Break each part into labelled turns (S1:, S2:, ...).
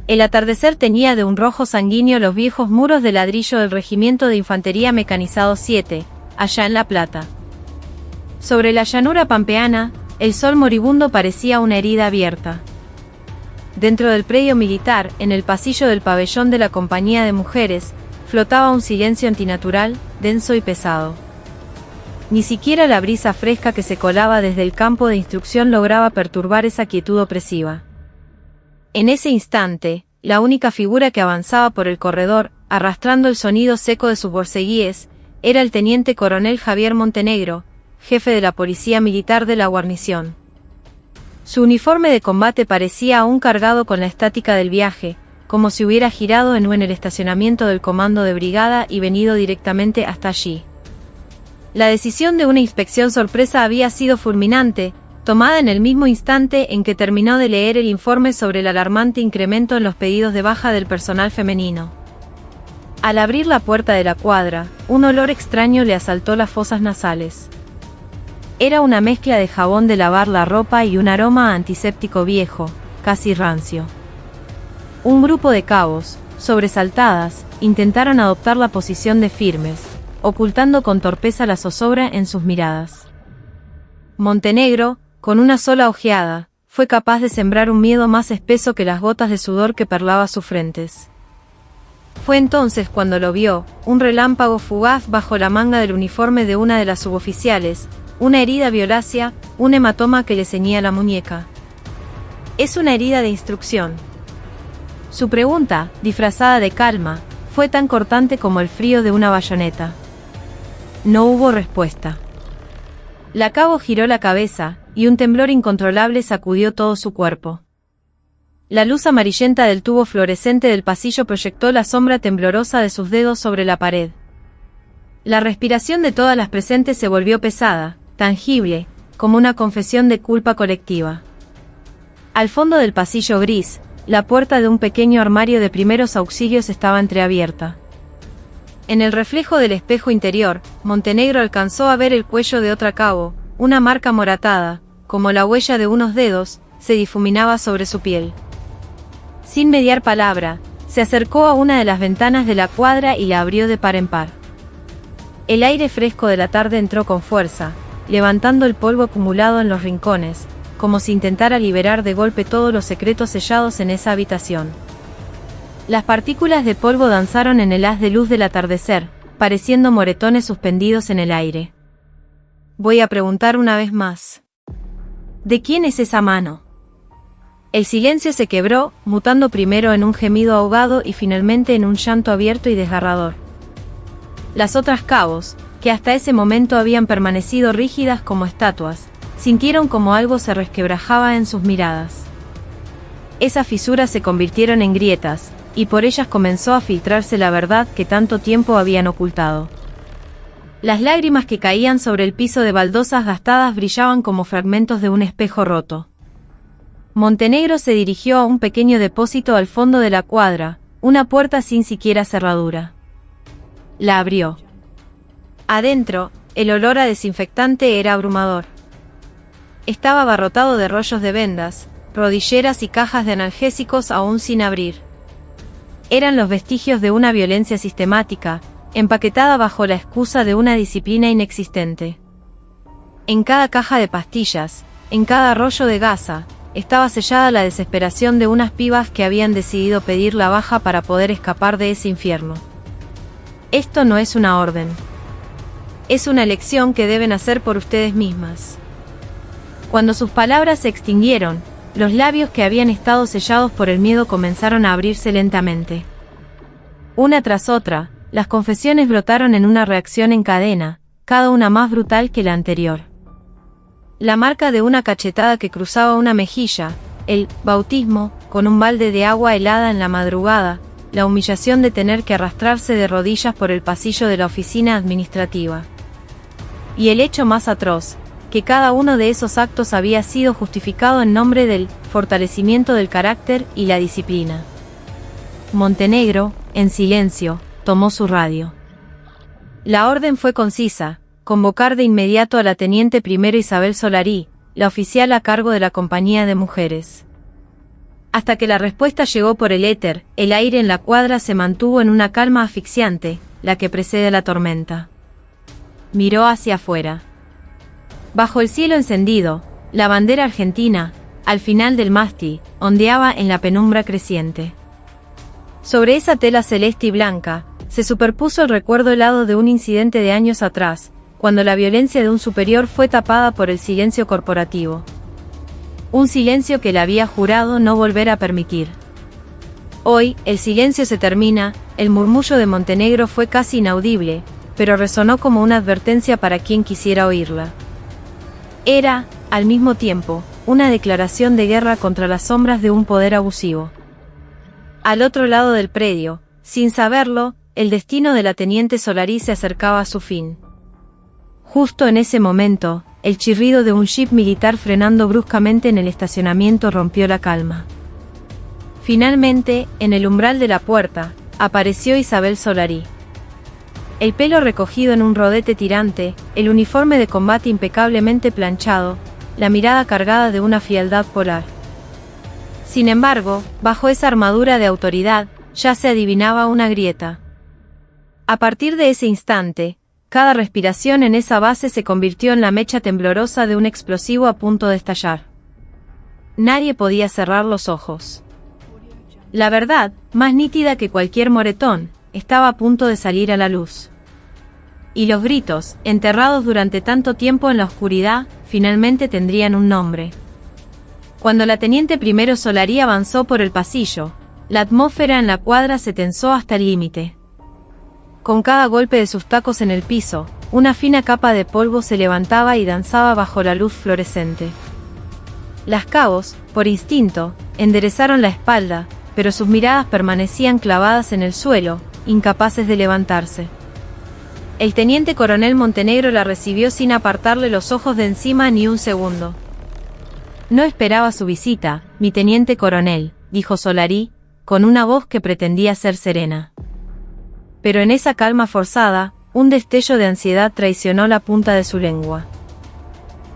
S1: El atardecer teñía de un rojo sanguíneo los viejos muros de ladrillo del Regimiento de Infantería Mecanizado 7, allá en La Plata. Sobre la llanura pampeana, el sol moribundo parecía una herida abierta. Dentro del predio militar, en el pasillo del pabellón de la Compañía de Mujeres, flotaba un silencio antinatural, denso y pesado. Ni siquiera la brisa fresca que se colaba desde el campo de instrucción lograba perturbar esa quietud opresiva. En ese instante, la única figura que avanzaba por el corredor, arrastrando el sonido seco de sus borceguíes, era el teniente coronel Javier Montenegro, jefe de la policía militar de la guarnición. Su uniforme de combate parecía aún cargado con la estática del viaje, como si hubiera girado en el estacionamiento del comando de brigada y venido directamente hasta allí. La decisión de una inspección sorpresa había sido fulminante, tomada en el mismo instante en que terminó de leer el informe sobre el alarmante incremento en los pedidos de baja del personal femenino. Al abrir la puerta de la cuadra, un olor extraño le asaltó las fosas nasales. Era una mezcla de jabón de lavar la ropa y un aroma antiséptico viejo, casi rancio. Un grupo de cabos, sobresaltadas, intentaron adoptar la posición de firmes, ocultando con torpeza la zozobra en sus miradas. Montenegro, con una sola ojeada, fue capaz de sembrar un miedo más espeso que las gotas de sudor que perlaba sus frentes. Fue entonces cuando lo vio, un relámpago fugaz bajo la manga del uniforme de una de las suboficiales, una herida violácea, un hematoma que le ceñía la muñeca. Es una herida de instrucción. Su pregunta, disfrazada de calma, fue tan cortante como el frío de una bayoneta. No hubo respuesta. La cabo giró la cabeza, y un temblor incontrolable sacudió todo su cuerpo. La luz amarillenta del tubo fluorescente del pasillo proyectó la sombra temblorosa de sus dedos sobre la pared. La respiración de todas las presentes se volvió pesada, tangible, como una confesión de culpa colectiva. Al fondo del pasillo gris, la puerta de un pequeño armario de primeros auxilios estaba entreabierta. En el reflejo del espejo interior, Montenegro alcanzó a ver el cuello de otra cabo, una marca moratada, como la huella de unos dedos, se difuminaba sobre su piel. Sin mediar palabra, se acercó a una de las ventanas de la cuadra y la abrió de par en par. El aire fresco de la tarde entró con fuerza, levantando el polvo acumulado en los rincones, como si intentara liberar de golpe todos los secretos sellados en esa habitación. Las partículas de polvo danzaron en el haz de luz del atardecer, pareciendo moretones suspendidos en el aire. Voy a preguntar una vez más. ¿De quién es esa mano? El silencio se quebró, mutando primero en un gemido ahogado y finalmente en un llanto abierto y desgarrador. Las otras cabos, que hasta ese momento habían permanecido rígidas como estatuas, sintieron como algo se resquebrajaba en sus miradas. Esas fisuras se convirtieron en grietas, y por ellas comenzó a filtrarse la verdad que tanto tiempo habían ocultado. Las lágrimas que caían sobre el piso de baldosas gastadas brillaban como fragmentos de un espejo roto. Montenegro se dirigió a un pequeño depósito al fondo de la cuadra, una puerta sin siquiera cerradura. La abrió. Adentro, el olor a desinfectante era abrumador. Estaba abarrotado de rollos de vendas, rodilleras y cajas de analgésicos aún sin abrir. Eran los vestigios de una violencia sistemática, empaquetada bajo la excusa de una disciplina inexistente. En cada caja de pastillas, en cada rollo de gasa, estaba sellada la desesperación de unas pibas que habían decidido pedir la baja para poder escapar de ese infierno. Esto no es una orden. Es una elección que deben hacer por ustedes mismas. Cuando sus palabras se extinguieron, los labios que habían estado sellados por el miedo comenzaron a abrirse lentamente. Una tras otra, las confesiones brotaron en una reacción en cadena, cada una más brutal que la anterior. La marca de una cachetada que cruzaba una mejilla, el bautismo, con un balde de agua helada en la madrugada, la humillación de tener que arrastrarse de rodillas por el pasillo de la oficina administrativa. Y el hecho más atroz, que cada uno de esos actos había sido justificado en nombre del fortalecimiento del carácter y la disciplina. Montenegro, en silencio, tomó su radio. La orden fue concisa: convocar de inmediato a la teniente primero Isabel Solarí, la oficial a cargo de la Compañía de Mujeres. hasta que la respuesta llegó por el éter. El aire en la cuadra se mantuvo en una calma asfixiante, la que precede a la tormenta. Miró hacia afuera. Bajo el cielo encendido, la bandera argentina, al final del mástil, ondeaba en la penumbra creciente. Sobre esa tela celeste y blanca, se superpuso el recuerdo helado de un incidente de años atrás, cuando la violencia de un superior fue tapada por el silencio corporativo. Un silencio que le había jurado no volver a permitir. Hoy, el silencio se termina, el murmullo de Montenegro fue casi inaudible, pero resonó como una advertencia para quien quisiera oírla. Era, al mismo tiempo, una declaración de guerra contra las sombras de un poder abusivo. Al otro lado del predio, sin saberlo, el destino de la teniente Solari se acercaba a su fin. Justo en ese momento, el chirrido de un jeep militar frenando bruscamente en el estacionamiento rompió la calma. Finalmente, en el umbral de la puerta, apareció Isabel Solari. El pelo recogido en un rodete tirante, el uniforme de combate impecablemente planchado, la mirada cargada de una frialdad polar. Sin embargo, bajo esa armadura de autoridad, ya se adivinaba una grieta. A partir de ese instante, cada respiración en esa base se convirtió en la mecha temblorosa de un explosivo a punto de estallar. Nadie podía cerrar los ojos. La verdad, más nítida que cualquier moretón, estaba a punto de salir a la luz. Y los gritos, enterrados durante tanto tiempo en la oscuridad, finalmente tendrían un nombre. Cuando la teniente primero Solari avanzó por el pasillo, la atmósfera en la cuadra se tensó hasta el límite. Con cada golpe de sus tacos en el piso, una fina capa de polvo se levantaba y danzaba bajo la luz fluorescente. Las cabos, por instinto, enderezaron la espalda, pero sus miradas permanecían clavadas en el suelo, incapaces de levantarse. El teniente coronel Montenegro la recibió sin apartarle los ojos de encima ni un segundo. No esperaba su visita, mi teniente coronel, dijo Solari, con una voz que pretendía ser serena. Pero en esa calma forzada, un destello de ansiedad traicionó la punta de su lengua.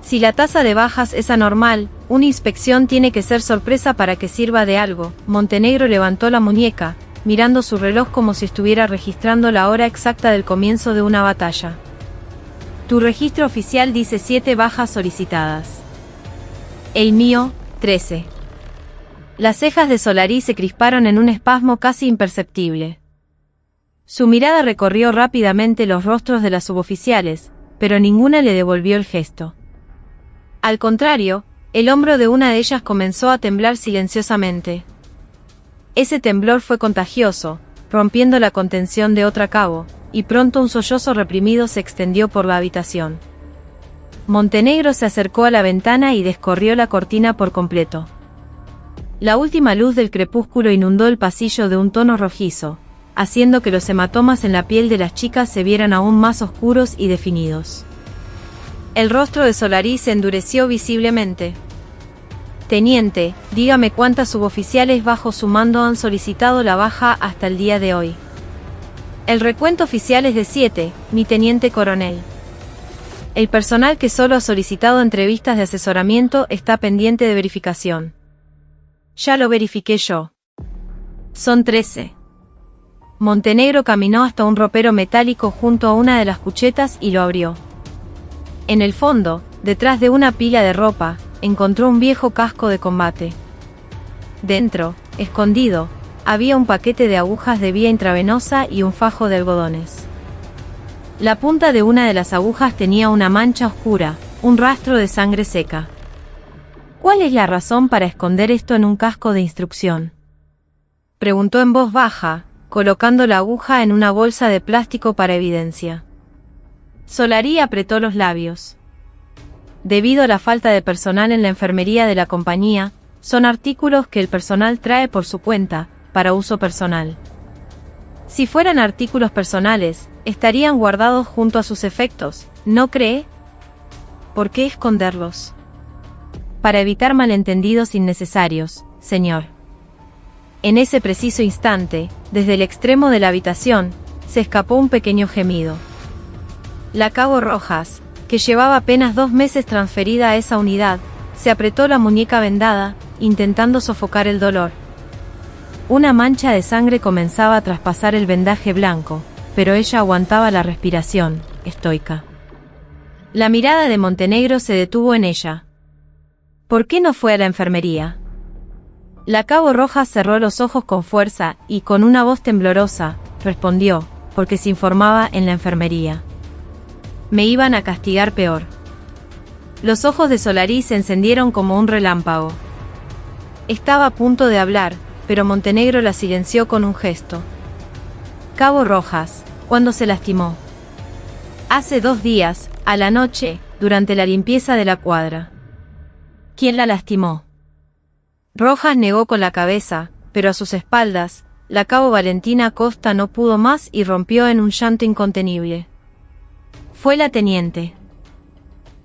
S1: Si la tasa de bajas es anormal, una inspección tiene que ser sorpresa para que sirva de algo. Montenegro levantó la muñeca, mirando su reloj como si estuviera registrando la hora exacta del comienzo de una batalla. Tu registro oficial dice 7 bajas solicitadas. El mío, 13. Las cejas de Solari se crisparon en un espasmo casi imperceptible. Su mirada recorrió rápidamente los rostros de las suboficiales, pero ninguna le devolvió el gesto. Al contrario, el hombro de una de ellas comenzó a temblar silenciosamente. Ese temblor fue contagioso, rompiendo la contención de otra cabo, y pronto un sollozo reprimido se extendió por la habitación. Montenegro se acercó a la ventana y descorrió la cortina por completo. La última luz del crepúsculo inundó el pasillo de un tono rojizo, haciendo que los hematomas en la piel de las chicas se vieran aún más oscuros y definidos. El rostro de Solari se endureció visiblemente. Teniente, dígame cuántas suboficiales bajo su mando han solicitado la baja hasta el día de hoy. El recuento oficial es de 7, mi teniente coronel. El personal que solo ha solicitado entrevistas de asesoramiento está pendiente de verificación. Ya lo verifiqué yo. Son 13. Montenegro caminó hasta un ropero metálico junto a una de las cuchetas y lo abrió. En el fondo, detrás de una pila de ropa, encontró un viejo casco de combate. Dentro, escondido, había un paquete de agujas de vía intravenosa y un fajo de algodones. La punta de una de las agujas tenía una mancha oscura, un rastro de sangre seca. ¿Cuál es la razón para esconder esto en un casco de instrucción?, preguntó en voz baja, colocando la aguja en una bolsa de plástico para evidencia. Solari apretó los labios. Debido a la falta de personal en la enfermería de la compañía, son artículos que el personal trae por su cuenta, para uso personal. Si fueran artículos personales, estarían guardados junto a sus efectos, ¿no cree? ¿Por qué esconderlos? Para evitar malentendidos innecesarios, señor. En ese preciso instante, desde el extremo de la habitación, se escapó un pequeño gemido. La cabo Rojas, que llevaba apenas 2 meses transferida a esa unidad, se apretó la muñeca vendada, intentando sofocar el dolor. Una mancha de sangre comenzaba a traspasar el vendaje blanco, pero ella aguantaba la respiración, estoica. La mirada de Montenegro se detuvo en ella. ¿Por qué no fue a la enfermería? La cabo Rojas cerró los ojos con fuerza y, con una voz temblorosa, respondió, porque se informaba en la enfermería. Me iban a castigar peor. Los ojos de Solari se encendieron como un relámpago. Estaba a punto de hablar, pero Montenegro la silenció con un gesto. Cabo Rojas, ¿cuándo se lastimó? Hace 2 días, a la noche, durante la limpieza de la cuadra. ¿Quién la lastimó? Rojas negó con la cabeza, pero a sus espaldas, la cabo Valentina Costa no pudo más y rompió en un llanto incontenible. Fue la teniente.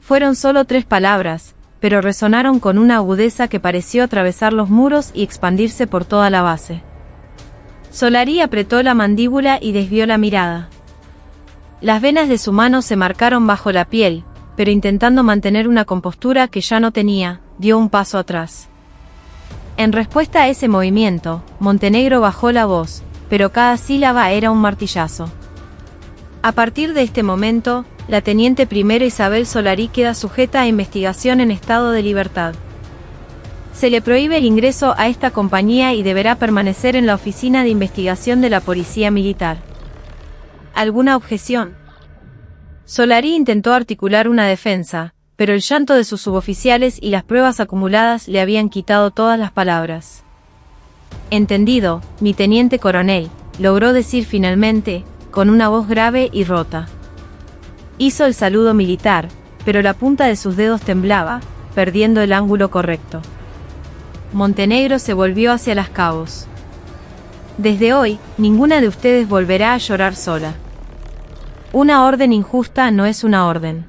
S1: Fueron solo 3 palabras, pero resonaron con una agudeza que pareció atravesar los muros y expandirse por toda la base. Solari apretó la mandíbula y desvió la mirada. Las venas de su mano se marcaron bajo la piel, pero intentando mantener una compostura que ya no tenía, dio un paso atrás. En respuesta a ese movimiento, Montenegro bajó la voz, pero cada sílaba era un martillazo. A partir de este momento, la teniente primera Isabel Solari queda sujeta a investigación en estado de libertad. Se le prohíbe el ingreso a esta compañía y deberá permanecer en la oficina de investigación de la Policía Militar. ¿Alguna objeción? Solari intentó articular una defensa, pero el llanto de sus suboficiales y las pruebas acumuladas le habían quitado todas las palabras. Entendido, mi teniente coronel, logró decir finalmente, con una voz grave y rota. Hizo el saludo militar, pero la punta de sus dedos temblaba, perdiendo el ángulo correcto. Montenegro se volvió hacia las cabos. Desde hoy, ninguna de ustedes volverá a llorar sola. Una orden injusta no es una orden.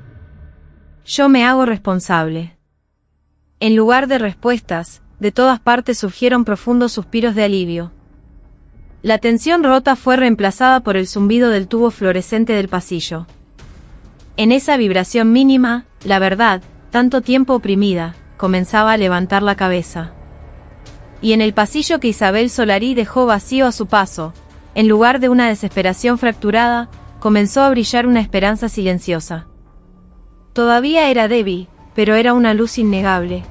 S1: Yo me hago responsable. En lugar de respuestas, de todas partes surgieron profundos suspiros de alivio. La tensión rota fue reemplazada por el zumbido del tubo fluorescente del pasillo. En esa vibración mínima, la verdad, tanto tiempo oprimida, comenzaba a levantar la cabeza. Y en el pasillo que Isabel Solari dejó vacío a su paso, en lugar de una desesperación fracturada, comenzó a brillar una esperanza silenciosa. Todavía era débil, pero era una luz innegable.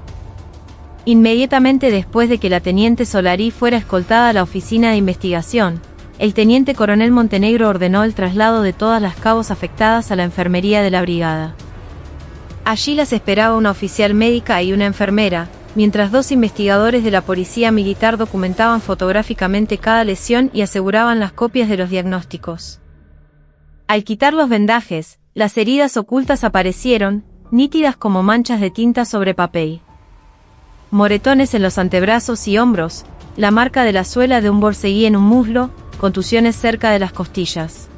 S1: Inmediatamente después de que la teniente Solari fuera escoltada a la oficina de investigación, el teniente coronel Montenegro ordenó el traslado de todas las cabos afectadas a la enfermería de la brigada. Allí las esperaba una oficial médica y una enfermera, mientras 2 investigadores de la Policía Militar documentaban fotográficamente cada lesión y aseguraban las copias de los diagnósticos. Al quitar los vendajes, las heridas ocultas aparecieron, nítidas como manchas de tinta sobre papel. Moretones en los antebrazos y hombros, la marca de la suela de un borceguí en un muslo, contusiones cerca de las costillas.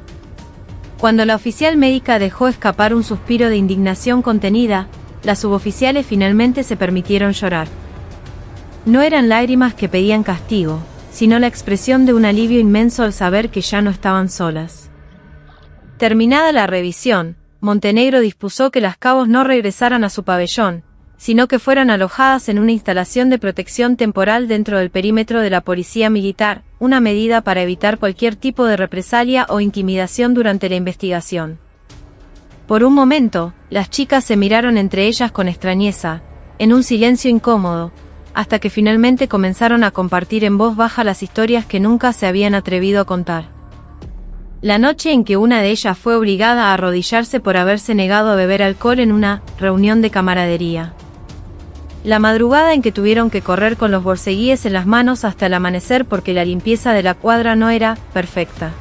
S1: Cuando la oficial médica dejó escapar un suspiro de indignación contenida, las suboficiales finalmente se permitieron llorar. No eran lágrimas que pedían castigo, sino la expresión de un alivio inmenso al saber que ya no estaban solas. Terminada la revisión, Montenegro dispuso que las cabos no regresaran a su pabellón, sino que fueran alojadas en una instalación de protección temporal dentro del perímetro de la Policía Militar, una medida para evitar cualquier tipo de represalia o intimidación durante la investigación. Por un momento, las chicas se miraron entre ellas con extrañeza, en un silencio incómodo, hasta que finalmente comenzaron a compartir en voz baja las historias que nunca se habían atrevido a contar. La noche en que una de ellas fue obligada a arrodillarse por haberse negado a beber alcohol en una reunión de camaradería. La madrugada en que tuvieron que correr con los borceguíes en las manos hasta el amanecer porque la limpieza de la cuadra no era perfecta.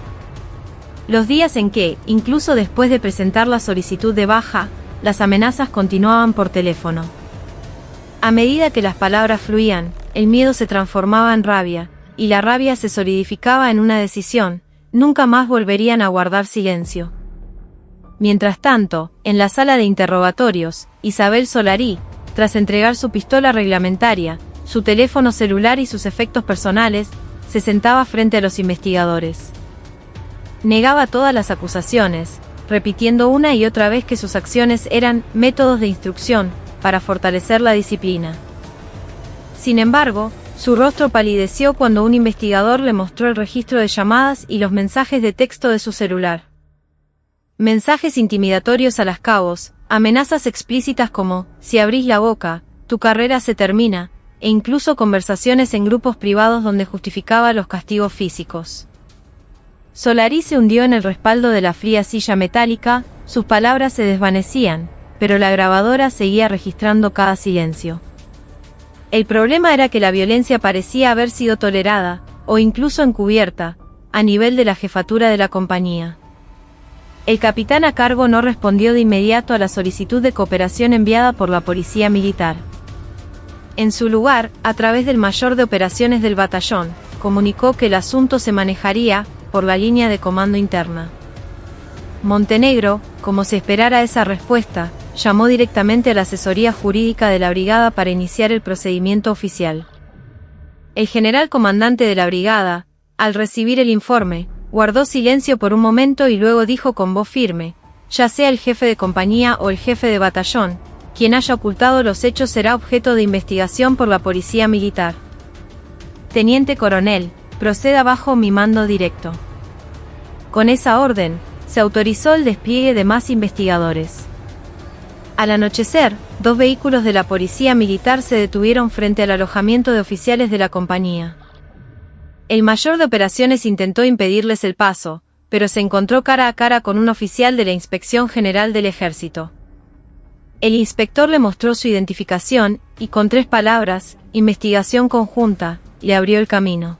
S1: Los días en que, incluso después de presentar la solicitud de baja, las amenazas continuaban por teléfono. A medida que las palabras fluían, el miedo se transformaba en rabia, y la rabia se solidificaba en una decisión: nunca más volverían a guardar silencio. Mientras tanto, en la sala de interrogatorios, Isabel Solari, tras entregar su pistola reglamentaria, su teléfono celular y sus efectos personales, se sentaba frente a los investigadores. Negaba todas las acusaciones, repitiendo una y otra vez que sus acciones eran métodos de instrucción para fortalecer la disciplina. Sin embargo, su rostro palideció cuando un investigador le mostró el registro de llamadas y los mensajes de texto de su celular. Mensajes intimidatorios a las cabos, amenazas explícitas como, si abrís la boca, tu carrera se termina, e incluso conversaciones en grupos privados donde justificaba los castigos físicos. Solari se hundió en el respaldo de la fría silla metálica, sus palabras se desvanecían, pero la grabadora seguía registrando cada silencio. El problema era que la violencia parecía haber sido tolerada, o incluso encubierta, a nivel de la jefatura de la compañía. El capitán a cargo no respondió de inmediato a la solicitud de cooperación enviada por la policía militar. En su lugar, a través del mayor de operaciones del batallón, comunicó que el asunto se manejaría por la línea de comando interna. Montenegro, como se esperara esa respuesta, llamó directamente a la asesoría jurídica de la brigada para iniciar el procedimiento oficial. El general comandante de la brigada, al recibir el informe, guardó silencio por un momento y luego dijo con voz firme: ya sea el jefe de compañía o el jefe de batallón, quien haya ocultado los hechos será objeto de investigación por la policía militar. Teniente coronel, proceda bajo mi mando directo. Con esa orden, se autorizó el despliegue de más investigadores. Al anochecer, 2 vehículos de la policía militar se detuvieron frente al alojamiento de oficiales de la compañía. El mayor de operaciones intentó impedirles el paso, pero se encontró cara a cara con un oficial de la Inspección General del Ejército. El inspector le mostró su identificación, y con 3 palabras, investigación conjunta, le abrió el camino.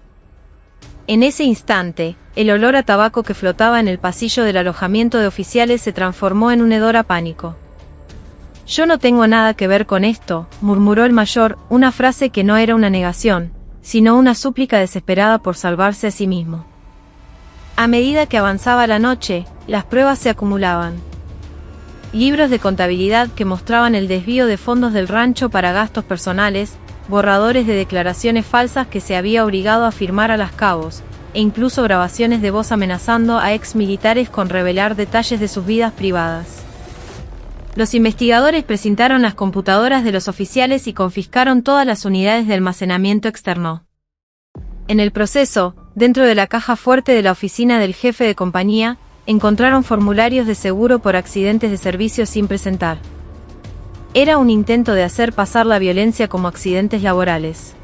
S1: En ese instante, el olor a tabaco que flotaba en el pasillo del alojamiento de oficiales se transformó en un hedor a pánico. Yo no tengo nada que ver con esto, murmuró el mayor, una frase que no era una negación, sino una súplica desesperada por salvarse a sí mismo. A medida que avanzaba la noche, las pruebas se acumulaban. Libros de contabilidad que mostraban el desvío de fondos del rancho para gastos personales, borradores de declaraciones falsas que se había obligado a firmar a las cabos, e incluso grabaciones de voz amenazando a ex militares con revelar detalles de sus vidas privadas. Los investigadores presentaron las computadoras de los oficiales y confiscaron todas las unidades de almacenamiento externo. En el proceso, dentro de la caja fuerte de la oficina del jefe de compañía, encontraron formularios de seguro por accidentes de servicio sin presentar. Era un intento de hacer pasar la violencia como accidentes laborales.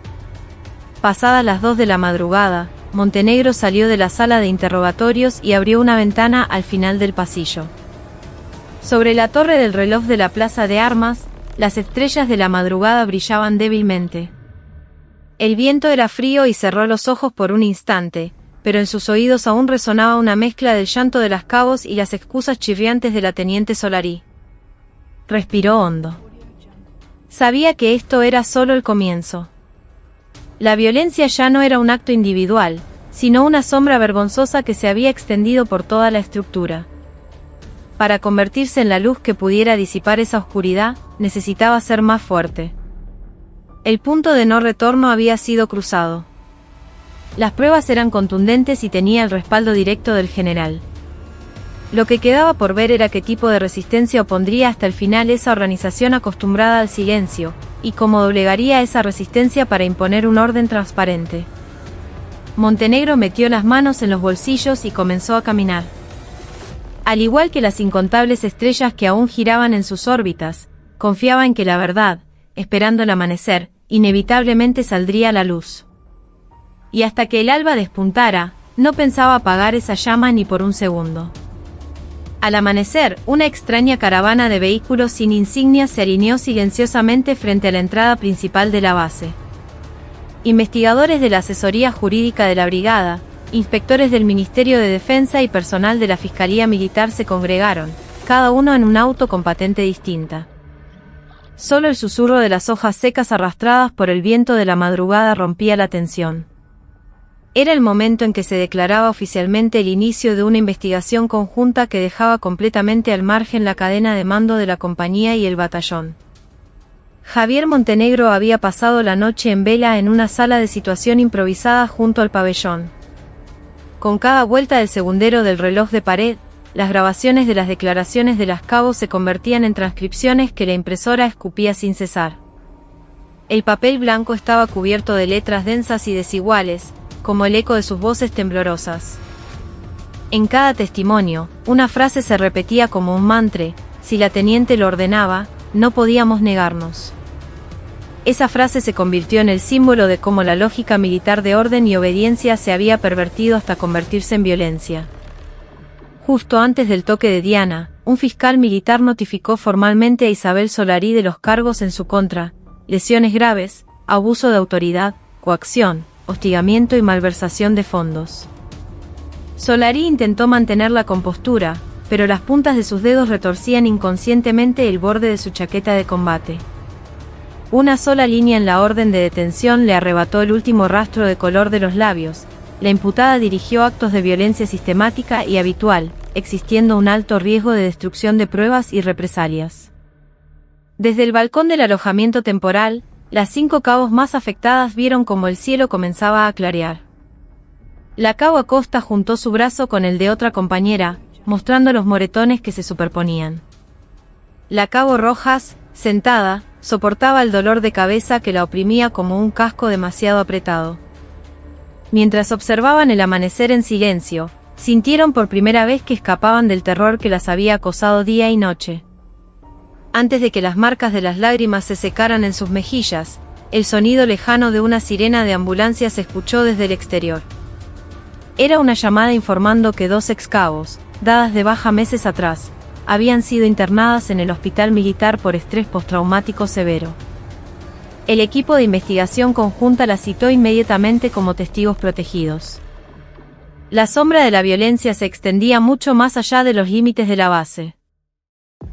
S1: Pasadas las 2 de la madrugada, Montenegro salió de la sala de interrogatorios y abrió una ventana al final del pasillo. Sobre la torre del reloj de la plaza de armas, las estrellas de la madrugada brillaban débilmente. El viento era frío y cerró los ojos por un instante, pero en sus oídos aún resonaba una mezcla del llanto de las cabos y las excusas chirriantes de la teniente Solari. Respiró hondo. Sabía que esto era solo el comienzo. La violencia ya no era un acto individual, sino una sombra vergonzosa que se había extendido por toda la estructura. Para convertirse en la luz que pudiera disipar esa oscuridad, necesitaba ser más fuerte. El punto de no retorno había sido cruzado. Las pruebas eran contundentes y tenía el respaldo directo del general. Lo que quedaba por ver era qué tipo de resistencia opondría hasta el final esa organización acostumbrada al silencio, y cómo doblegaría esa resistencia para imponer un orden transparente. Montenegro metió las manos en los bolsillos y comenzó a caminar. Al igual que las incontables estrellas que aún giraban en sus órbitas, confiaba en que la verdad, esperando el amanecer, inevitablemente saldría a la luz. Y hasta que el alba despuntara, no pensaba apagar esa llama ni por un segundo. Al amanecer, una extraña caravana de vehículos sin insignias se alineó silenciosamente frente a la entrada principal de la base. Investigadores de la asesoría jurídica de la brigada, inspectores del Ministerio de Defensa y personal de la Fiscalía Militar se congregaron, cada uno en un auto con patente distinta. Solo el susurro de las hojas secas arrastradas por el viento de la madrugada rompía la tensión. Era el momento en que se declaraba oficialmente el inicio de una investigación conjunta que dejaba completamente al margen la cadena de mando de la compañía y el batallón. Javier Montenegro había pasado la noche en vela en una sala de situación improvisada junto al pabellón. Con cada vuelta del segundero del reloj de pared, las grabaciones de las declaraciones de las cabos se convertían en transcripciones que la impresora escupía sin cesar. El papel blanco estaba cubierto de letras densas y desiguales, como el eco de sus voces temblorosas. En cada testimonio, una frase se repetía como un mantra: si la teniente lo ordenaba, no podíamos negarnos. Esa frase se convirtió en el símbolo de cómo la lógica militar de orden y obediencia se había pervertido hasta convertirse en violencia. Justo antes del toque de Diana, un fiscal militar notificó formalmente a Isabel Solari de los cargos en su contra: lesiones graves, abuso de autoridad, coacción, hostigamiento y malversación de fondos. Solari intentó mantener la compostura, pero las puntas de sus dedos retorcían inconscientemente el borde de su chaqueta de combate. Una sola línea en la orden de detención le arrebató el último rastro de color de los labios. La imputada dirigió actos de violencia sistemática y habitual, existiendo un alto riesgo de destrucción de pruebas y represalias. Desde el balcón del alojamiento temporal, las 5 cabos más afectadas vieron cómo el cielo comenzaba a clarear. La cabo Acosta juntó su brazo con el de otra compañera, mostrando los moretones que se superponían. La cabo Rojas, sentada, soportaba el dolor de cabeza que la oprimía como un casco demasiado apretado. Mientras observaban el amanecer en silencio, sintieron por primera vez que escapaban del terror que las había acosado día y noche. Antes de que las marcas de las lágrimas se secaran en sus mejillas, el sonido lejano de una sirena de ambulancia se escuchó desde el exterior. Era una llamada informando que 2 excabos, dadas de baja meses atrás, habían sido internadas en el hospital militar por estrés postraumático severo. El equipo de investigación conjunta las citó inmediatamente como testigos protegidos. La sombra de la violencia se extendía mucho más allá de los límites de la base.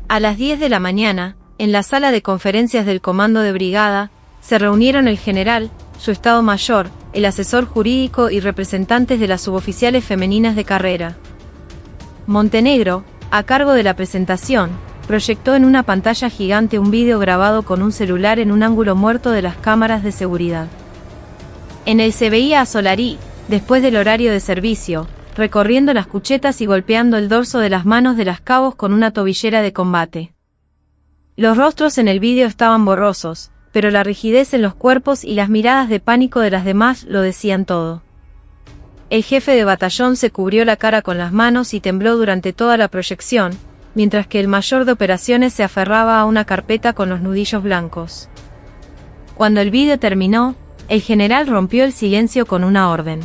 S1: A las 10 de la mañana, en la sala de conferencias del comando de brigada, se reunieron el general, su estado mayor, el asesor jurídico y representantes de las suboficiales femeninas de carrera. Montenegro, a cargo de la presentación, proyectó en una pantalla gigante un vídeo grabado con un celular en un ángulo muerto de las cámaras de seguridad. En él se veía a Solari, después del horario de servicio, recorriendo las cuchetas y golpeando el dorso de las manos de las cabos con una tobillera de combate. Los rostros en el vídeo estaban borrosos, pero la rigidez en los cuerpos y las miradas de pánico de las demás lo decían todo. El jefe de batallón se cubrió la cara con las manos y tembló durante toda la proyección, mientras que el mayor de operaciones se aferraba a una carpeta con los nudillos blancos. Cuando el vídeo terminó, el general rompió el silencio con una orden.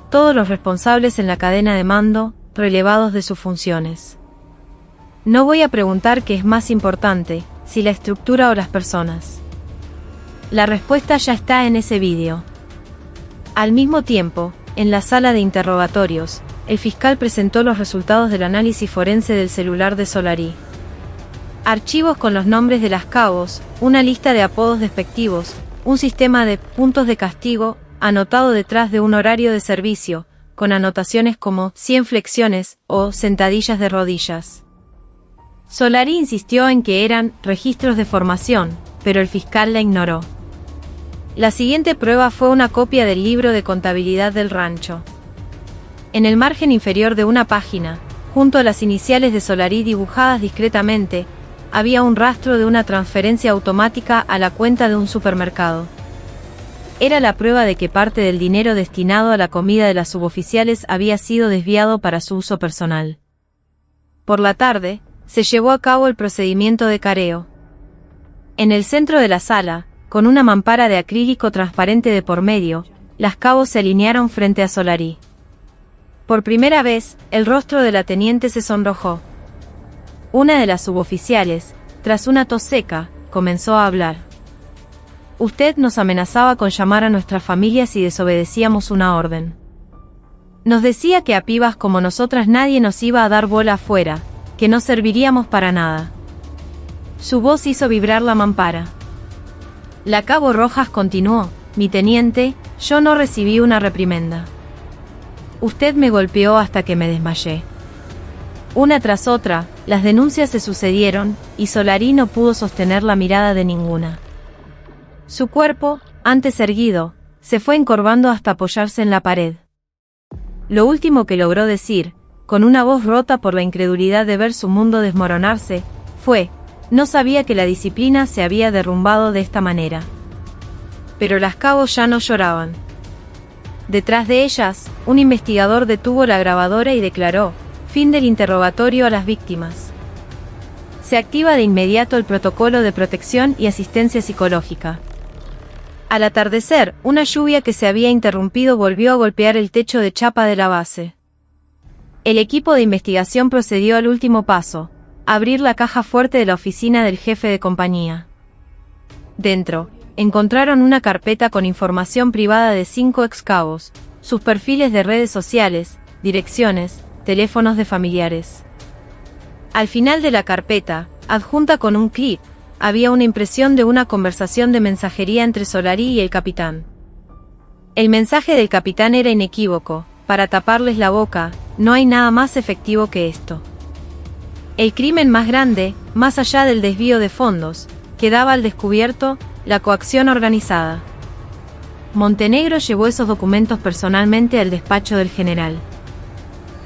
S1: Todos los responsables en la cadena de mando, relevados de sus funciones. No voy a preguntar qué es más importante, si la estructura o las personas. La respuesta ya está en ese vídeo. Al mismo tiempo, en la sala de interrogatorios, el fiscal presentó los resultados del análisis forense del celular de Solari. Archivos con los nombres de las cabos, una lista de apodos despectivos, un sistema de puntos de castigo, anotado detrás de un horario de servicio, con anotaciones como 100 flexiones o sentadillas de rodillas. Solari insistió en que eran registros de formación, pero el fiscal la ignoró. La siguiente prueba fue una copia del libro de contabilidad del rancho. En el margen inferior de una página, junto a las iniciales de Solari dibujadas discretamente, había un rastro de una transferencia automática a la cuenta de un supermercado. Era la prueba de que parte del dinero destinado a la comida de las suboficiales había sido desviado para su uso personal. Por la tarde, se llevó a cabo el procedimiento de careo. En el centro de la sala, con una mampara de acrílico transparente de por medio, las cabos se alinearon frente a Solari. Por primera vez, el rostro de la teniente se sonrojó. Una de las suboficiales, tras una tos seca, comenzó a hablar. Usted nos amenazaba con llamar a nuestras familias si desobedecíamos una orden. Nos decía que a pibas como nosotras nadie nos iba a dar bola afuera, que no serviríamos para nada. Su voz hizo vibrar la mampara. La cabo Rojas continuó: mi teniente, yo no recibí una reprimenda. Usted me golpeó hasta que me desmayé. Una tras otra, las denuncias se sucedieron, y Solari no pudo sostener la mirada de ninguna. Su cuerpo, antes erguido, se fue encorvando hasta apoyarse en la pared. Lo último que logró decir, con una voz rota por la incredulidad de ver su mundo desmoronarse, fue: no sabía que la disciplina se había derrumbado de esta manera. pero las cabos ya no lloraban. Detrás de ellas, un investigador detuvo la grabadora y declaró: fin del interrogatorio a las víctimas. Se activa de inmediato el protocolo de protección y asistencia psicológica. Al atardecer, una lluvia que se había interrumpido volvió a golpear el techo de chapa de la base. El equipo de investigación procedió al último paso: abrir la caja fuerte de la oficina del jefe de compañía. Dentro, encontraron una carpeta con información privada de 5 excabos, sus perfiles de redes sociales, direcciones, teléfonos de familiares. Al final de la carpeta, adjunta con un clip, había una impresión de una conversación de mensajería entre Solari y el capitán. El mensaje del capitán era inequívoco: para taparles la boca, no hay nada más efectivo que esto. El crimen más grande, más allá del desvío de fondos, quedaba al descubierto: la coacción organizada. Montenegro llevó esos documentos personalmente al despacho del general.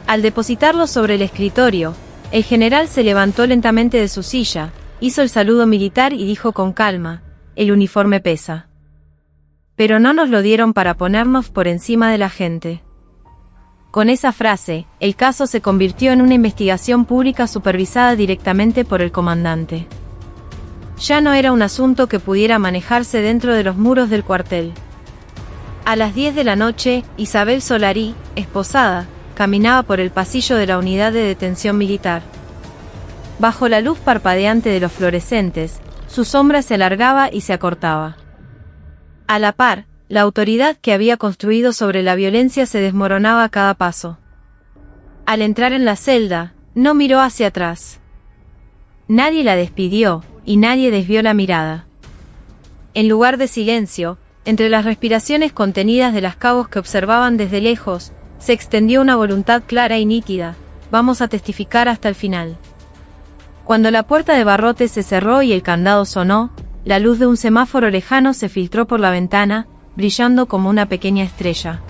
S1: Al depositarlos sobre el escritorio, el general se levantó lentamente de su silla, hizo el saludo militar y dijo con calma: el uniforme pesa. Pero no nos lo dieron para ponernos por encima de la gente. Con esa frase, el caso se convirtió en una investigación pública supervisada directamente por el comandante. Ya no era un asunto que pudiera manejarse dentro de los muros del cuartel. A las 10 de la noche, Isabel Solari, esposada, caminaba por el pasillo de la unidad de detención militar. Bajo la luz parpadeante de los fluorescentes, su sombra se alargaba y se acortaba. A la par, la autoridad que había construido sobre la violencia se desmoronaba a cada paso. Al entrar en la celda, no miró hacia atrás. Nadie la despidió, y nadie desvió la mirada. En lugar de silencio, entre las respiraciones contenidas de las cabos que observaban desde lejos, se extendió una voluntad clara y nítida: vamos a testificar hasta el final. Cuando la puerta de barrotes se cerró y el candado sonó, la luz de un semáforo lejano se filtró por la ventana, brillando como una pequeña estrella.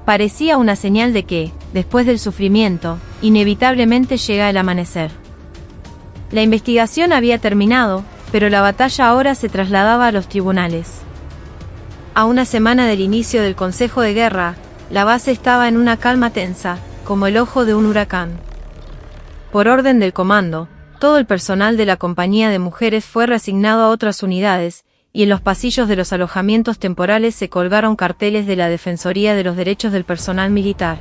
S1: Parecía una señal de que, después del sufrimiento, inevitablemente llega el amanecer. La investigación había terminado, pero la batalla ahora se trasladaba a los tribunales. A una semana del inicio del Consejo de Guerra, la base estaba en una calma tensa, como el ojo de un huracán. Por orden del comando, todo el personal de la compañía de mujeres fue reasignado a otras unidades, y en los pasillos de los alojamientos temporales se colgaron carteles de la Defensoría de los Derechos del Personal Militar.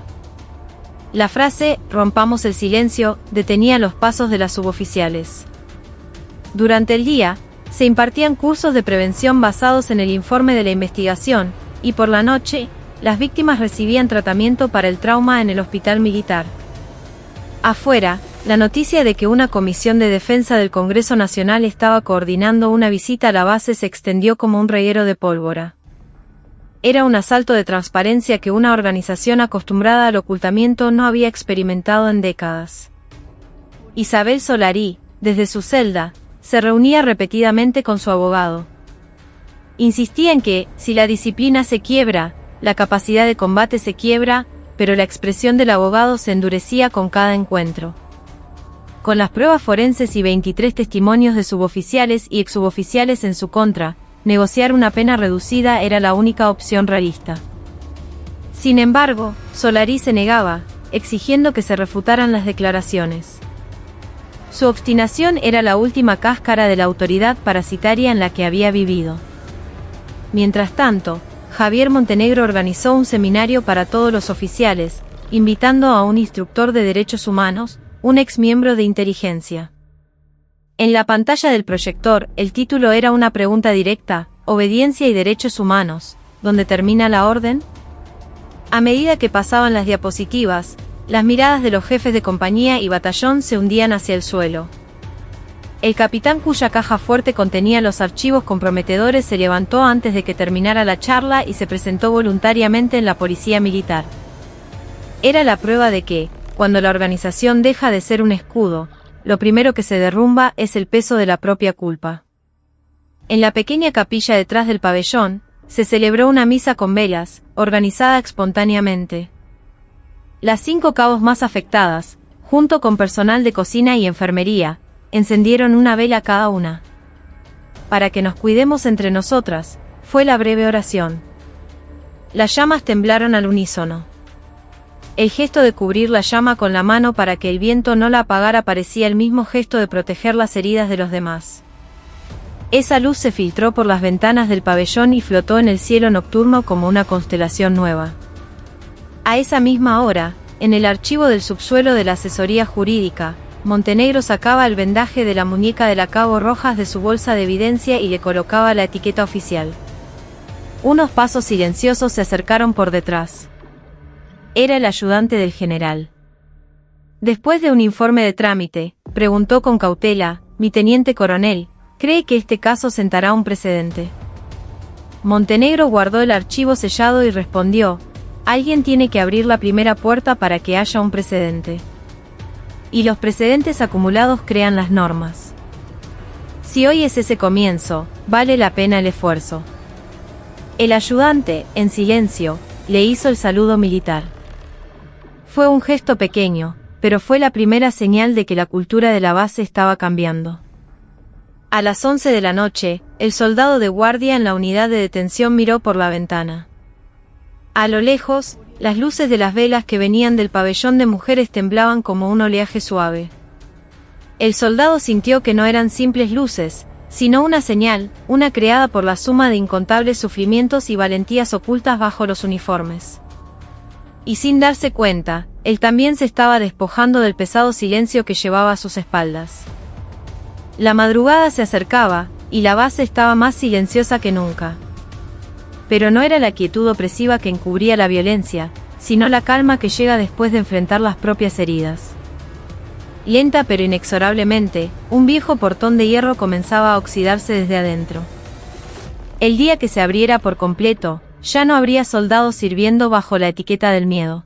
S1: La frase «rompamos el silencio» detenía los pasos de las suboficiales. Durante el día, se impartían cursos de prevención basados en el informe de la investigación, y por la noche, las víctimas recibían tratamiento para el trauma en el hospital militar. Afuera, la noticia de que una comisión de defensa del Congreso Nacional estaba coordinando una visita a la base se extendió como un reguero de pólvora. Era un asalto de transparencia que una organización acostumbrada al ocultamiento no había experimentado en décadas. Isabel Solari, desde su celda, se reunía repetidamente con su abogado. Insistía en que, si la disciplina se quiebra, la capacidad de combate se quiebra, pero la expresión del abogado se endurecía con cada encuentro. Con las pruebas forenses y 23 testimonios de suboficiales y exsuboficiales en su contra, negociar una pena reducida era la única opción realista. Sin embargo, Solari se negaba, exigiendo que se refutaran las declaraciones. Su obstinación era la última cáscara de la autoridad parasitaria en la que había vivido. Mientras tanto, Javier Montenegro organizó un seminario para todos los oficiales, invitando a un instructor de derechos humanos, un ex miembro de inteligencia. En la pantalla del proyector, el título era una pregunta directa: «Obediencia y derechos humanos, ¿dónde termina la orden?». A medida que pasaban las diapositivas, las miradas de los jefes de compañía y batallón se hundían hacia el suelo. El capitán, cuya caja fuerte contenía los archivos comprometedores, se levantó antes de que terminara la charla y se presentó voluntariamente en la policía militar. Era la prueba de que, cuando la organización deja de ser un escudo, lo primero que se derrumba es el peso de la propia culpa. En la pequeña capilla detrás del pabellón, se celebró una misa con velas, organizada espontáneamente. Las 5 cabos más afectadas, junto con personal de cocina y enfermería, encendieron una vela cada una. «Para que nos cuidemos entre nosotras», Fue la breve oración. Las llamas temblaron al unísono. El gesto de cubrir la llama con la mano para que el viento no la apagara parecía el mismo gesto de proteger las heridas de los demás. Esa luz se filtró por las ventanas del pabellón y flotó en el cielo nocturno como una constelación nueva. A esa misma hora, en el archivo del subsuelo de la asesoría jurídica, Montenegro sacaba el vendaje de la muñeca de la Cabo Rojas de su bolsa de evidencia y le colocaba la etiqueta oficial. Unos pasos silenciosos se acercaron por detrás. Era el ayudante del general. Después de un informe de trámite, preguntó con cautela: «Mi teniente coronel, ¿cree que este caso sentará un precedente?». Montenegro guardó el archivo sellado y respondió: «Alguien tiene que abrir la primera puerta para que haya un precedente. Y los precedentes acumulados crean las normas. Si hoy es ese comienzo, vale la pena el esfuerzo». El ayudante, en silencio, le hizo el saludo militar. Fue un gesto pequeño, pero fue la primera señal de que la cultura de la base estaba cambiando. A las 11 de la noche, el soldado de guardia en la unidad de detención miró por la ventana. A lo lejos, las luces de las velas que venían del pabellón de mujeres temblaban como un oleaje suave. El soldado sintió que no eran simples luces, sino una señal, una creada por la suma de incontables sufrimientos y valentías ocultas bajo los uniformes. Y sin darse cuenta, él también se estaba despojando del pesado silencio que llevaba a sus espaldas. La madrugada se acercaba, y la base estaba más silenciosa que nunca. Pero no era la quietud opresiva que encubría la violencia, sino la calma que llega después de enfrentar las propias heridas. Lenta pero inexorablemente, un viejo portón de hierro comenzaba a oxidarse desde adentro. El día que se abriera por completo, ya no habría soldados sirviendo bajo la etiqueta del miedo.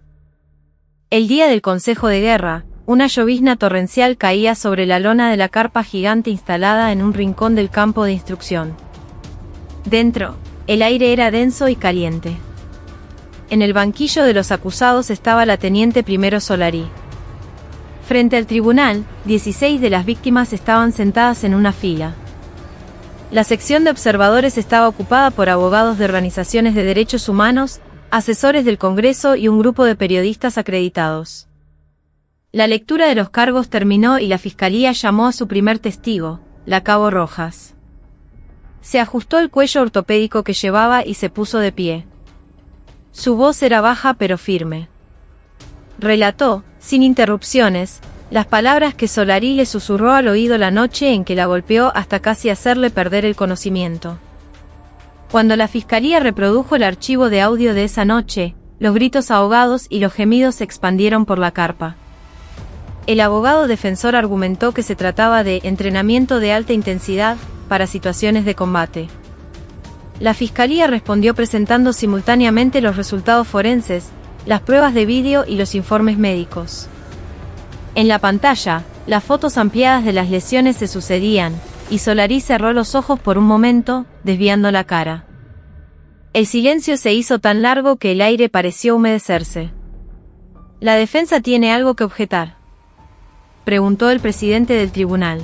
S1: El día del Consejo de Guerra, una llovizna torrencial caía sobre la lona de la carpa gigante instalada en un rincón del campo de instrucción. Dentro, el aire era denso y caliente. En el banquillo de los acusados estaba la teniente primero Solari. Frente al tribunal, 16 de las víctimas estaban sentadas en una fila. La sección de observadores estaba ocupada por abogados de organizaciones de derechos humanos, asesores del Congreso y un grupo de periodistas acreditados. La lectura de los cargos terminó y la fiscalía llamó a su primer testigo, la Cabo Rojas. Se ajustó el cuello ortopédico que llevaba y se puso de pie. Su voz era baja pero firme. Relató, sin interrupciones, las palabras que Solari le susurró al oído la noche en que la golpeó hasta casi hacerle perder el conocimiento. Cuando la fiscalía reprodujo el archivo de audio de esa noche, los gritos ahogados y los gemidos se expandieron por la carpa. El abogado defensor argumentó que se trataba de entrenamiento de alta intensidad para situaciones de combate. La fiscalía respondió presentando simultáneamente los resultados forenses, las pruebas de vídeo y los informes médicos. En la pantalla, las fotos ampliadas de las lesiones se sucedían, y Solari cerró los ojos por un momento, desviando la cara. El silencio se hizo tan largo que el aire pareció humedecerse. ¿La defensa tiene algo que objetar?, preguntó el presidente del tribunal.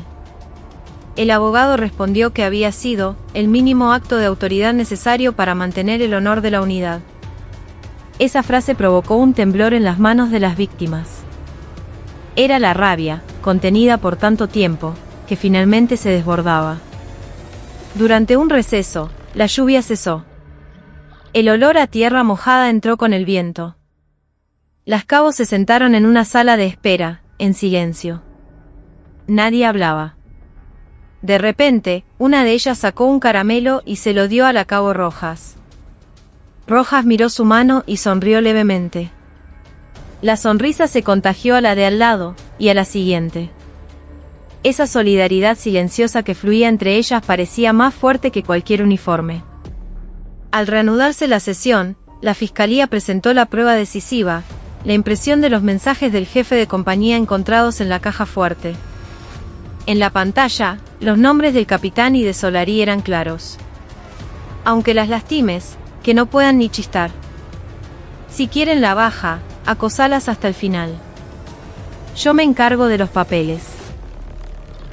S1: El abogado respondió que había sido el mínimo acto de autoridad necesario para mantener el honor de la unidad. Esa frase provocó un temblor en las manos de las víctimas. Era la rabia, contenida por tanto tiempo, que finalmente se desbordaba. Durante un receso, la lluvia cesó. El olor a tierra mojada entró con el viento. Las cabos se sentaron en una sala de espera, en silencio. Nadie hablaba. De repente, una de ellas sacó un caramelo y se lo dio a la Cabo Rojas. Rojas miró su mano y sonrió levemente. La sonrisa se contagió a la de al lado, y a la siguiente. Esa solidaridad silenciosa que fluía entre ellas parecía más fuerte que cualquier uniforme. Al reanudarse la sesión, la fiscalía presentó la prueba decisiva, la impresión de los mensajes del jefe de compañía encontrados en la caja fuerte. En la pantalla, los nombres del capitán y de Solari eran claros. Aunque las lastimes, que no puedan ni chistar. Si quieren la baja, acosalas hasta el final. Yo me encargo de los papeles.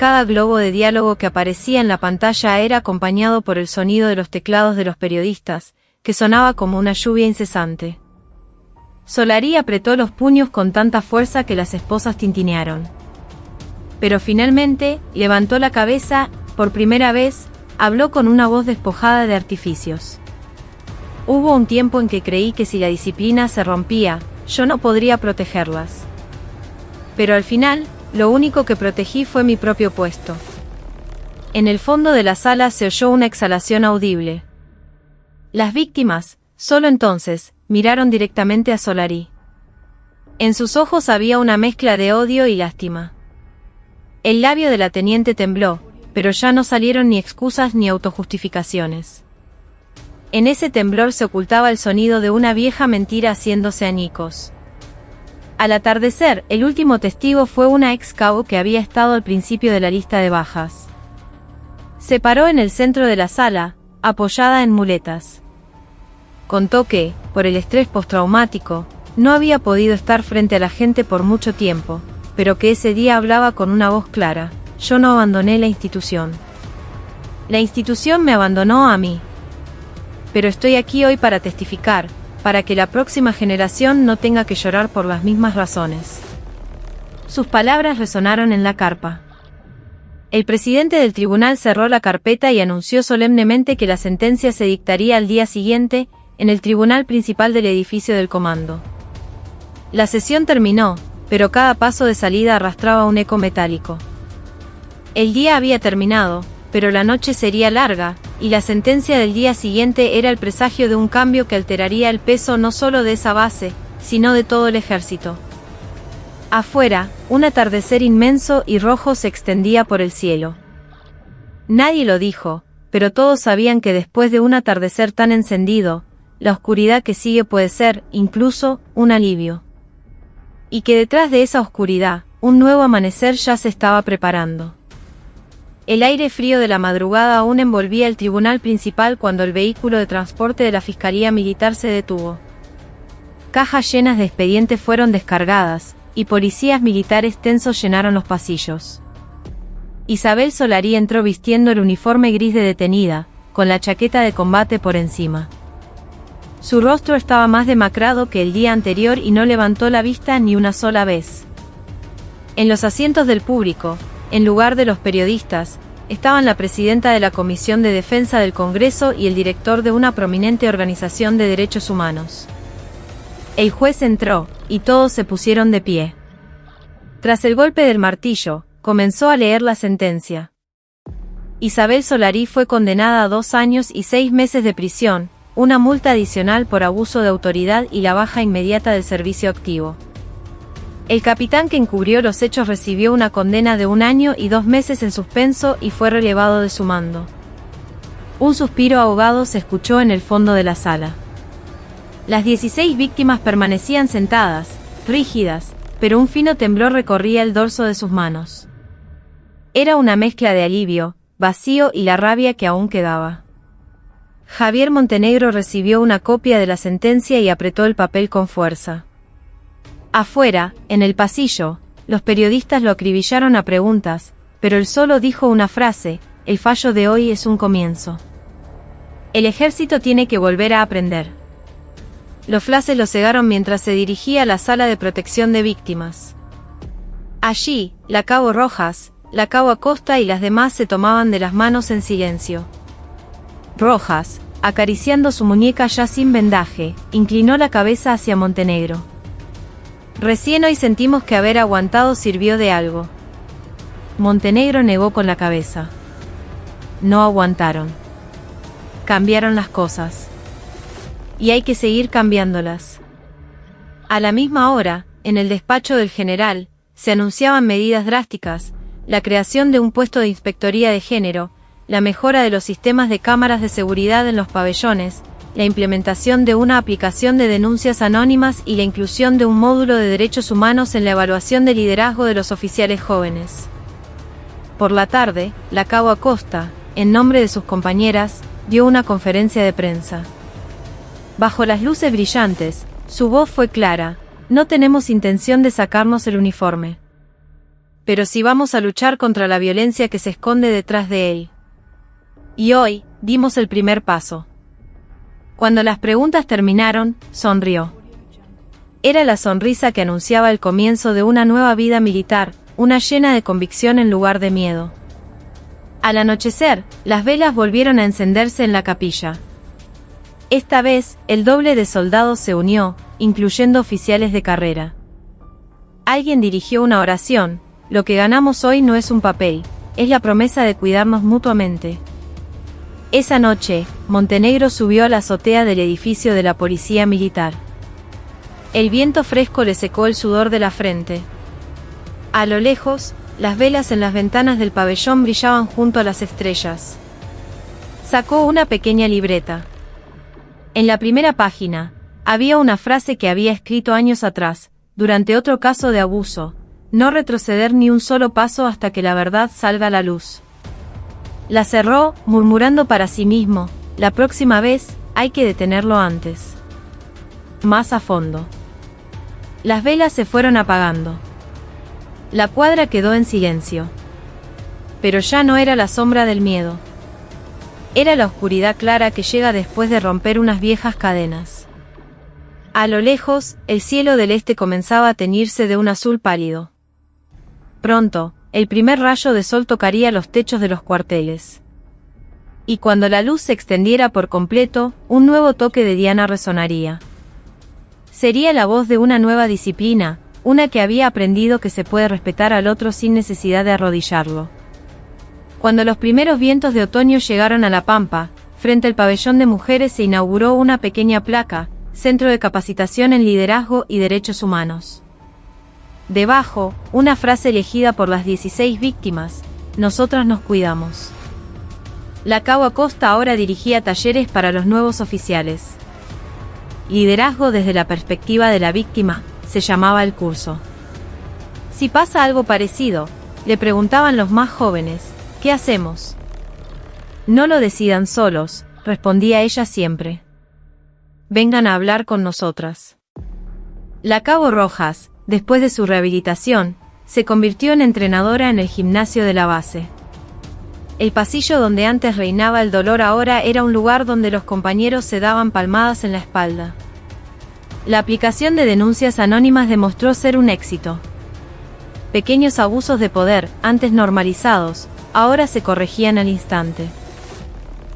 S1: cada globo de diálogo que aparecía en la pantalla era acompañado por el sonido de los teclados de los periodistas, que sonaba como una lluvia incesante. Solari apretó los puños con tanta fuerza que las esposas tintinearon. Pero finalmente, levantó la cabeza, por primera vez, habló con una voz despojada de artificios. Hubo un tiempo en que creí que si la disciplina se rompía, yo no podría protegerlas. Pero al final, lo único que protegí fue mi propio puesto. En el fondo de la sala se oyó una exhalación audible. Las víctimas, solo entonces, miraron directamente a Solari. En sus ojos había una mezcla de odio y lástima. El labio de la teniente tembló, pero ya no salieron ni excusas ni autojustificaciones. En ese temblor se ocultaba el sonido de una vieja mentira haciéndose añicos. Al atardecer, el último testigo fue una ex cabo que había estado al principio de la lista de bajas. Se paró en el centro de la sala, apoyada en muletas. Contó que, por el estrés postraumático, no había podido estar frente a la gente por mucho tiempo, pero que ese día hablaba con una voz clara: yo no abandoné la institución. La institución me abandonó a mí. Pero estoy aquí hoy para testificar, para que la próxima generación no tenga que llorar por las mismas razones. Sus palabras resonaron en la carpa. El presidente del tribunal cerró la carpeta y anunció solemnemente que la sentencia se dictaría al día siguiente, en el tribunal principal del edificio del comando. La sesión terminó, pero cada paso de salida arrastraba un eco metálico. El día había terminado, pero la noche sería larga, y la sentencia del día siguiente era el presagio de un cambio que alteraría el peso no solo de esa base, sino de todo el ejército. Afuera, un atardecer inmenso y rojo se extendía por el cielo. Nadie lo dijo, pero todos sabían que después de un atardecer tan encendido, la oscuridad que sigue puede ser, incluso, un alivio. Y que detrás de esa oscuridad, un nuevo amanecer ya se estaba preparando. El aire frío de la madrugada aún envolvía el tribunal principal cuando el vehículo de transporte de la Fiscalía Militar se detuvo. Cajas llenas de expedientes fueron descargadas, y policías militares tensos llenaron los pasillos. Isabel Solari entró vistiendo el uniforme gris de detenida, con la chaqueta de combate por encima. Su rostro estaba más demacrado que el día anterior y no levantó la vista ni una sola vez. En los asientos del público, en lugar de los periodistas, estaban la presidenta de la Comisión de Defensa del Congreso y el director de una prominente organización de derechos humanos. El juez entró, y todos se pusieron de pie. Tras el golpe del martillo, comenzó a leer la sentencia. Isabel Solari fue condenada a 2 años y 6 meses de prisión, una multa adicional por abuso de autoridad y la baja inmediata del servicio activo. El capitán que encubrió los hechos recibió una condena de 1 año y 2 meses en suspenso y fue relevado de su mando. Un suspiro ahogado se escuchó en el fondo de la sala. Las 16 víctimas permanecían sentadas, rígidas, pero un fino temblor recorría el dorso de sus manos. Era una mezcla de alivio, vacío y la rabia que aún quedaba. Javier Montenegro recibió una copia de la sentencia y apretó el papel con fuerza. Afuera, en el pasillo, los periodistas lo acribillaron a preguntas, pero él solo dijo una frase: el fallo de hoy es un comienzo. El ejército tiene que volver a aprender. Los flashes lo cegaron mientras se dirigía a la sala de protección de víctimas. Allí, la cabo Rojas, la cabo Acosta y las demás se tomaban de las manos en silencio. Rojas, acariciando su muñeca ya sin vendaje, inclinó la cabeza hacia Montenegro. Recién hoy sentimos que haber aguantado sirvió de algo. Montenegro negó con la cabeza. No aguantaron. Cambiaron las cosas. Y hay que seguir cambiándolas. A la misma hora, en el despacho del general, se anunciaban medidas drásticas: la creación de un puesto de inspectoría de género, la mejora de los sistemas de cámaras de seguridad en los pabellones, la implementación de una aplicación de denuncias anónimas y la inclusión de un módulo de derechos humanos en la evaluación de liderazgo de los oficiales jóvenes. Por la tarde, la cabo Acosta, en nombre de sus compañeras, dio una conferencia de prensa. Bajo las luces brillantes, su voz fue clara: no tenemos intención de sacarnos el uniforme. pero sí vamos a luchar contra la violencia que se esconde detrás de él. Y hoy, dimos el primer paso. Cuando las preguntas terminaron, sonrió. Era la sonrisa que anunciaba el comienzo de una nueva vida militar, una llena de convicción en lugar de miedo. Al anochecer, las velas volvieron a encenderse en la capilla. Esta vez, el doble de soldados se unió, incluyendo oficiales de carrera. Alguien dirigió una oración: lo que ganamos hoy no es un papel, es la promesa de cuidarnos mutuamente. Esa noche, Montenegro subió a la azotea del edificio de la policía militar. El viento fresco le secó el sudor de la frente. A lo lejos, las velas en las ventanas del pabellón brillaban junto a las estrellas. Sacó una pequeña libreta. En la primera página, había una frase que había escrito años atrás, durante otro caso de abuso: no retroceder ni un solo paso hasta que la verdad salga a la luz. La cerró, murmurando para sí mismo: la próxima vez, hay que detenerlo antes. Más a fondo. Las velas se fueron apagando. La cuadra quedó en silencio. Pero ya no era la sombra del miedo. Era la oscuridad clara que llega después de romper unas viejas cadenas. A lo lejos, el cielo del este comenzaba a teñirse de un azul pálido. Pronto, el primer rayo de sol tocaría los techos de los cuarteles. Y cuando la luz se extendiera por completo, un nuevo toque de Diana resonaría. Sería la voz de una nueva disciplina, una que había aprendido que se puede respetar al otro sin necesidad de arrodillarlo. Cuando los primeros vientos de otoño llegaron a la pampa, frente al pabellón de mujeres se inauguró una pequeña placa: Centro de Capacitación en Liderazgo y Derechos Humanos. Debajo, una frase elegida por las 16 víctimas: nosotras nos cuidamos. La Cabo Acosta ahora dirigía talleres para los nuevos oficiales. Liderazgo desde la perspectiva de la víctima, se llamaba el curso. Si pasa algo parecido, le preguntaban los más jóvenes: ¿qué hacemos? No lo decidan solos, respondía ella siempre. Vengan a hablar con nosotras. La Cabo Rojas, después de su rehabilitación, se convirtió en entrenadora en el gimnasio de la base. El pasillo donde antes reinaba el dolor ahora era un lugar donde los compañeros se daban palmadas en la espalda. La aplicación de denuncias anónimas demostró ser un éxito. Pequeños abusos de poder, antes normalizados, ahora se corregían al instante.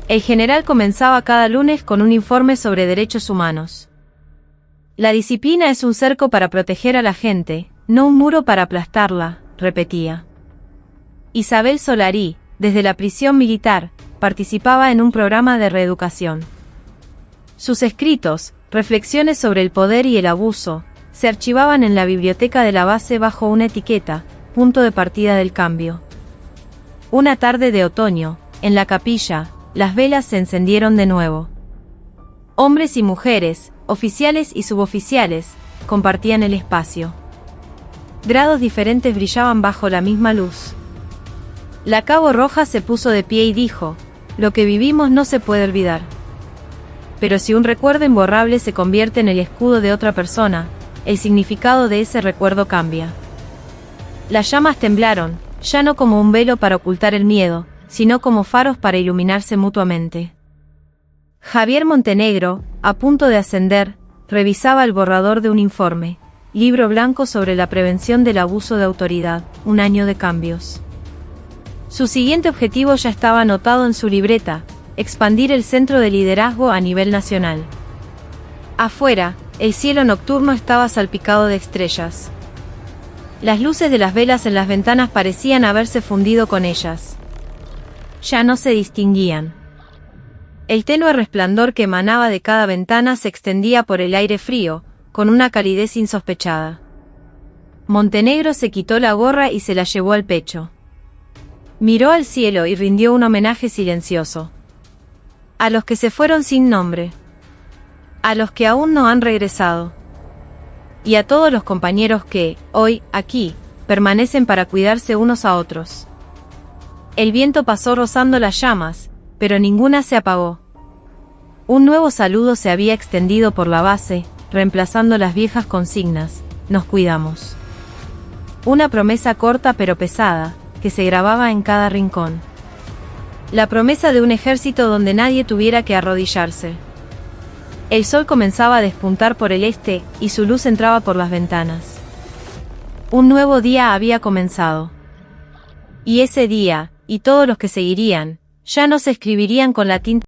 S1: El general comenzaba cada lunes con un informe sobre derechos humanos. La disciplina es un cerco para proteger a la gente, no un muro para aplastarla, repetía. Isabel Solarí, desde la prisión militar, participaba en un programa de reeducación. Sus escritos, reflexiones sobre el poder y el abuso, se archivaban en la biblioteca de la base bajo una etiqueta: punto de partida del cambio. Una tarde de otoño, en la capilla, las velas se encendieron de nuevo. Hombres y mujeres, oficiales y suboficiales, compartían el espacio. Grados diferentes brillaban bajo la misma luz. La Cabo Rojas se puso de pie y dijo: lo que vivimos no se puede olvidar. Pero si un recuerdo imborrable se convierte en el escudo de otra persona, el significado de ese recuerdo cambia. Las llamas temblaron, ya no como un velo para ocultar el miedo, sino como faros para iluminarse mutuamente. Javier Montenegro, a punto de ascender, revisaba el borrador de un informe: Libro Blanco sobre la prevención del abuso de autoridad, un año de cambios. Su siguiente objetivo ya estaba anotado en su libreta: expandir el centro de liderazgo a nivel nacional. Afuera, el cielo nocturno estaba salpicado de estrellas. Las luces de las velas en las ventanas parecían haberse fundido con ellas. Ya no se distinguían. El tenue resplandor que emanaba de cada ventana se extendía por el aire frío, con una calidez insospechada. Montenegro se quitó la gorra y se la llevó al pecho. Miró al cielo y rindió un homenaje silencioso. A los que se fueron sin nombre. A los que aún no han regresado. Y a todos los compañeros que, hoy, aquí, permanecen para cuidarse unos a otros. El viento pasó rozando las llamas, pero ninguna se apagó. Un nuevo saludo se había extendido por la base, reemplazando las viejas consignas: nos cuidamos. Una promesa corta pero pesada, que se grababa en cada rincón. La promesa de un ejército donde nadie tuviera que arrodillarse. El sol comenzaba a despuntar por el este, y su luz entraba por las ventanas. Un nuevo día había comenzado. Y ese día, y todos los que seguirían, ya no se escribirían con la tinta